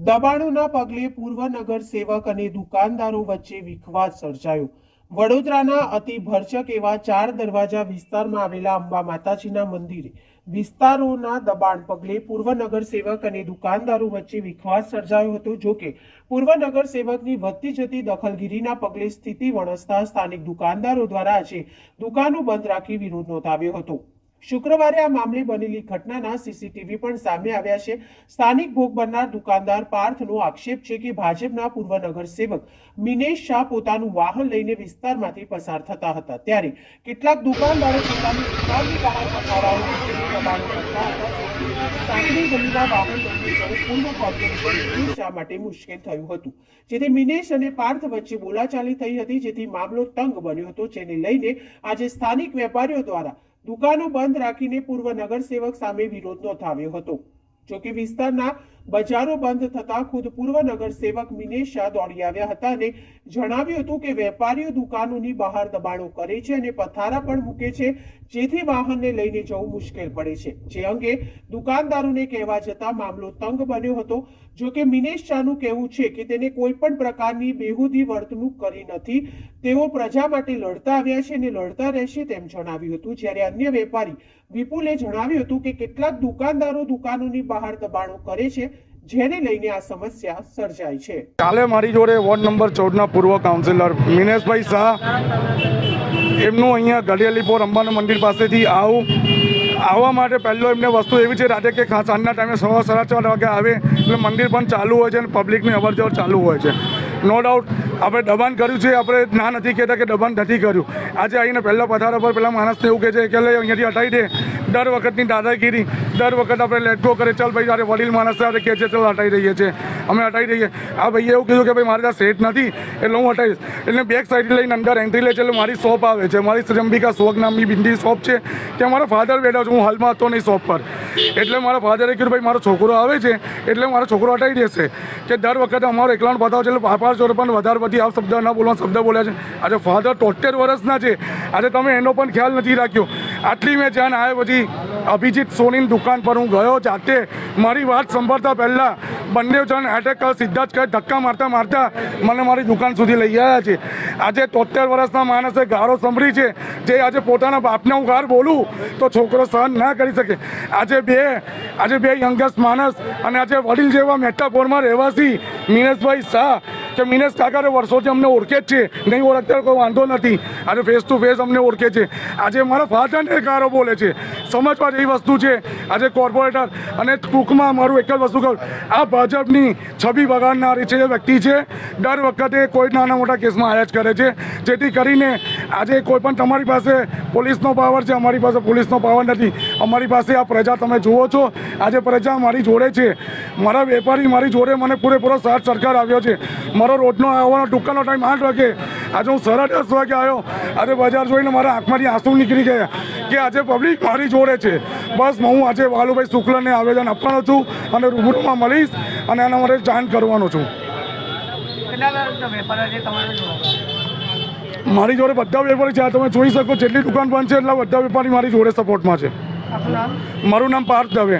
દબાણોના પગલે પૂર્વ નગર સેવક અને દુકાનદારો વચ્ચે વિખવાદ સર્જાયો। વડોદરાના અતિ ભરચક એવા 4 દરવાજા વિસ્તારમાં આવેલા અંબા માતાજીના મંદિરે વિસ્તારોના દબાણ પગલે પૂર્વ નગર સેવક અને દુકાનદારો વચ્ચે વિખવાદ સર્જાયો હતો। જોકે પૂર્વ નગર સેવકની વધતી જતી દખલગીરીના પગલે સ્થિતિ વણસતા સ્થાનિક દુકાનદારો દ્વારા આજે દુકાનો બંધ રાખી વિરોધ નોંધાવ્યો હતો। શુક્રવારે આ મામલે બનેલી ઘટનાના સીસીટીવી પણ સામે આવ્યા છે। સ્થાનિક ભોગ બનનાર દુકાનદાર પાર્થનો આક્ષેપ છે કે ભાજપના પૂર્વ નગર સેવક મિનેશ શાહ પોતાનું વાહન લઈને વિસ્તારમાંથી પસાર થતા હતા, ત્યારે કેટલાક દુકાનદારો પોતાની દુકાનની બહાર પથારાઓ દબાણો કરતા હતા। સાંકડી ગલીમાં વાહન લઈને જવું પૂર્વ પગલે શા માટે મુશ્કેલ થયું હતું, જેથી મિનેશ અને પાર્થ વચ્ચે બોલાચાલી થઈ હતી, જેથી મામલો તંગ બન્યો હતો, જેને લઈને આજે સ્થાનિક વેપારીઓ દ્વારા દુકાનો બંધ રાખીને પૂર્વ નગર સેવક સામે વિરોધ નોંધાવ્યો હતો। જોકે વિસ્તારના બજારો બંધ થતા ખુદ પૂર્વ નગર સેવક મિનેશ શાહ દોડી આવ્યા હતા અને જણાવ્યું હતું કે વેપારીઓ દુકાનોની બહાર દબાણો કરે છે અને પથારા પણ મૂકે છે, જેથી વાહનને લઈને જવું મુશ્કેલ પડે છે, જે અંગે દુકાનદારોને કહેવા જતા મામલો તંગ બન્યો હતો। જોકે મિનેશ શાહનું કહેવું છે કે તેને કોઈ પણ પ્રકારની બેહુદી વર્તણૂક કરી નથી, તેઓ પ્રજા માટે લડતા આવ્યા છે અને લડતા રહેશે તેમ જણાવ્યું હતું। જ્યારે અન્ય વેપારી વિપુલે જણાવ્યું હતું કે કેટલાક દુકાનદારો દુકાનોની બહાર દબાણો કરે છે, જેને લઈને આ સમસ્યા સર્જાઈ છે। કાલે મારી જોડે વોર્ડ નંબર 14ના પૂર્વ કાઉન્સિલર મિનેશભાઈ શાહ એમનું અહીંયા ગઢિયાલીપોર અંબાના મંદિર પાસેથી આવવા માટે પહેલો એમને વસ્તુ એવી છે રાતે કે સાંજના ટાઈમે 4:30 વાગે આવે એટલે મંદિર પણ ચાલુ હોય છે અને પબ્લિકની અવરજવર ચાલુ હોય છે। નો ડાઉટ આપણે દબાણ કર્યું છે, આપણે ના નથી કહેતા કે દબાણ નથી કર્યું। આજે આવીને પહેલાં પથારા પર પેલા માણસને એવું કહે છે કે અહીંયાથી હટાવી દે, દર વખતની દાદાગીરી, દર વખત આપણે લેટગો કરે, ચાલ ભાઈ તારે વડીલ માણસ આપણે કહે છે ચાલ હટાવી દઈએ છીએ, અમે હટાવી દઈએ। આ ભાઈએ એવું કીધું કે ભાઈ મારે ત્યાં સેટ નથી એટલે હું હટાવીશ, એટલે બેક સાઈડ લઈને અંદર એન્ટ્રી લે છે, એટલે મારી શોપ આવે છે, મારી શ્રંબિકા શોક નામની બિંદી શોપ છે, ત્યાં મારા ફાધર બેઠા છે, હું હાલમાં હતો નહીં શોપ પર, એટલે મારા ફાધરે કીધું ભાઈ મારો છોકરો આવે છે એટલે મારો છોકરો હટાવી દેશે, કે દર વખતે અમારો એકલાનો પતાવ છે એટલે પાપા જોડે પણ વધારે બધી આ શબ્દ ના બોલવાનો શબ્દ બોલ્યા છે। આજે ફાધર 73 વર્ષના છે, આજે તમે એનો પણ ખ્યાલ નથી રાખ્યો। આટલી મેં જાણ આવ્યા પછી અભિજીત સોનીની દુકાન પર હું ગયો, જાતે મારી વાત સાંભળતા પહેલાં બંને જણ એટેક સીધા જ કહે ધક્કા મારતા મારતા મને મારી દુકાન સુધી લઈ આવ્યા છે। આજે 73 વર્ષના માણસે ગાળો સાંભળી છે, જે આજે પોતાના બાપને હું ગાળ બોલું તો છોકરો સહન ના કરી શકે। આજે બે યંગસ્ટ માણસ અને આજે વડીલ જેવા મહેતાપોરમાં રહેવાસી મિનેશભાઈ શાહ કે મિનેશ કાકાને વર્ષોથી અમને ઓળખે જ છે, નહીં ઓળખતા કોઈ વાંધો નથી, આજે ફેસ ટુ ફેસ અમને ઓળખે છે, આજે મારા ફાધરને ગાળો બોલે છે। સમજવા જેવી વસ્તુ છે। આજે કોર્પોરેટર અને ટૂંકમાં મારું એક જ વસ્તુ કહું, આ ભાજપની છબી બગાડનારી છે વ્યક્તિ છે, દર વખતે કોઈ નાના મોટા કેસમાં આયા જ કરે છે, જેથી કરીને આજે કોઈ પણ તમારી પાસે પોલીસનો પાવર છે, અમારી પાસે પોલીસનો પાવર નથી। અમારી પાસે આ પ્રજા તમે જુઓ છો, આજે પ્રજા મારી જોડે છે, મારા વેપારી મારી જોડે મને પૂરેપૂરો સાથ સરકાર આવ્યો છે। મારો રોજનો આવવાનો દુકાનનો ટાઈમ 8 વાગે, આજે હું 10:30 વાગે આવ્યો, આજે બજાર જોઈને મારા આંખમાંથી આંસુ નીકળી ગયા કે આજે પબ્લિક મારી જોડે છે। બસ હું આજે વાલુભાઈ શુક્લને આવેદન આપવાનો છું અને રૂબરૂમાં મળીશ અને એના માટે જાણ કરવાનો છું। મારી જોડે બધા વેપારી છે, તમે જોઈ શકો જેટલી દુકાન બંધ છે એટલા બધા વેપારી મારી જોડે સપોર્ટમાં છે। મારું નામ પાર્થ દવે।